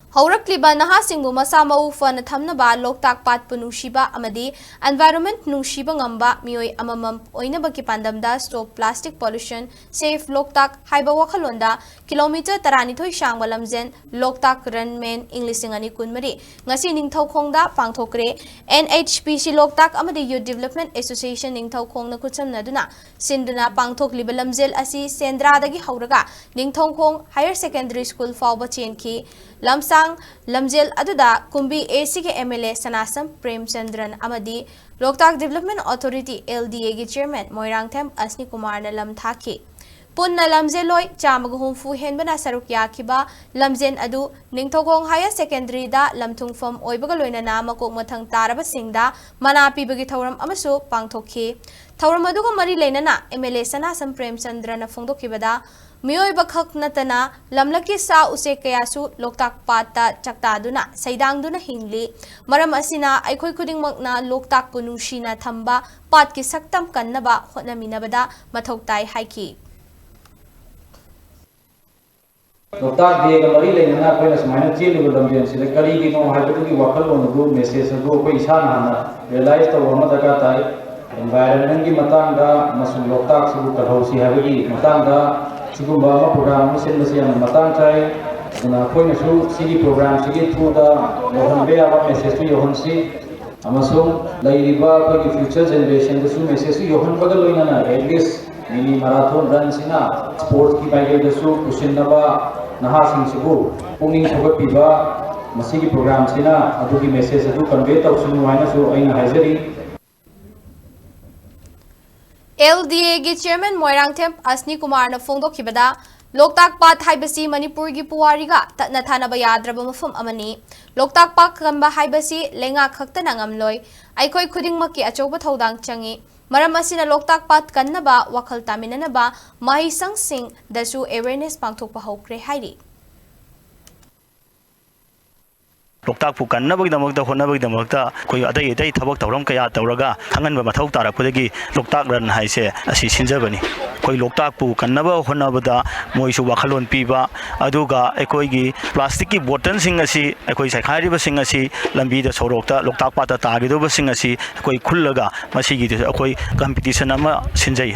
Haurakliba nahasingbu masa mau fana thamnaba Loktak Pat punushiba amadi environment nungshiba ngamba mioi amamam oinabaki pandamda stop plastic pollution save Loktak haiba wakhallon da Kilometre taranithoi sangba lamjel Loktak Run main English ngani kunmari Ngashi Ningthoukhong Da Pangthokkhre NHPC Loktak amadi Youth Development Association Ningthoukhong na kutsamnaduna sinduna pangthokliba lamjel asi sendradagi hauraga Ningthoukhong Higher Secondary School fawba chenki lamsang lamjel aduda kumbi AC के MLA Sanasam Premchandran amadi Loktak Development Authority LDA के chairman Moirangthem Asni Kumar na lamthaki punna lamjeloi chamagumfu henbana saruk yakiba lamjen adu Ningthoukhong Higher Secondary da lamthungfam oibaga loinana makok mathang taraba singda mana pibagi thauram amasu pangthokhi thauram aduga mari leinana MLA Sanasam Premchandran na phongdokibada Mioi bakhak natana lamlaki sa use kayasu Loktak Pata chaktaduna saidangduna hingli maram asina aikhoi khuding makna Loktak punushina thamba pat ki saktam kannaba hotnaminabada mathoktai haiki Loktak de ga mari leina ko na smaina chelu go damjen sile kali gi no haibu gi wakhallon go message go ko isa na realize to wama daga tai environment gi matang da masu Loktak su ka hosi haibu gi matang da Sugumba program mesin mesin matang cai, na koi nasu sini program sini tu da yohan be apa message tu yohan si, amasung lagi riba bagi future generation tu su message tu yohan bagai loina na at least mini marathon run sina sports ki bagai tu su kusin naba nahasing sugu, punging sugu piba masih ki program sina adu ki message tu convey tau sunu mana su aina hazari. LDA के chairman Moirangthem Asni Kumar na phongdokhibada Loktak Pat haibasi Manipur gi puwariga tatna thanaba yadraba mafum amani Loktak Pat kamba haibasi lenga khaktana ngamloi aikhoi khudingmakki achoba thodang changi maram asina Loktak Pat kannaba wakhal taminanaba mahisang sing dasu awareness pangthokpa hokre hairi Loktak pu kannabagi damakta honabagi damakta koi adai adai thabak tawram kaya tawraga thanganba mathau tarakpudagi Loktak Run haise asi sinjabani koi Loktak pu kannaba honabada moisu wakhallon piba aduga ekoi gi plastic ki bottle sing asi ekoi sakhari ba sing asi lambi da sorokta Loktak Pata tagido ba sing asi ekoi khullaga masigi ekoi competition ama sinjai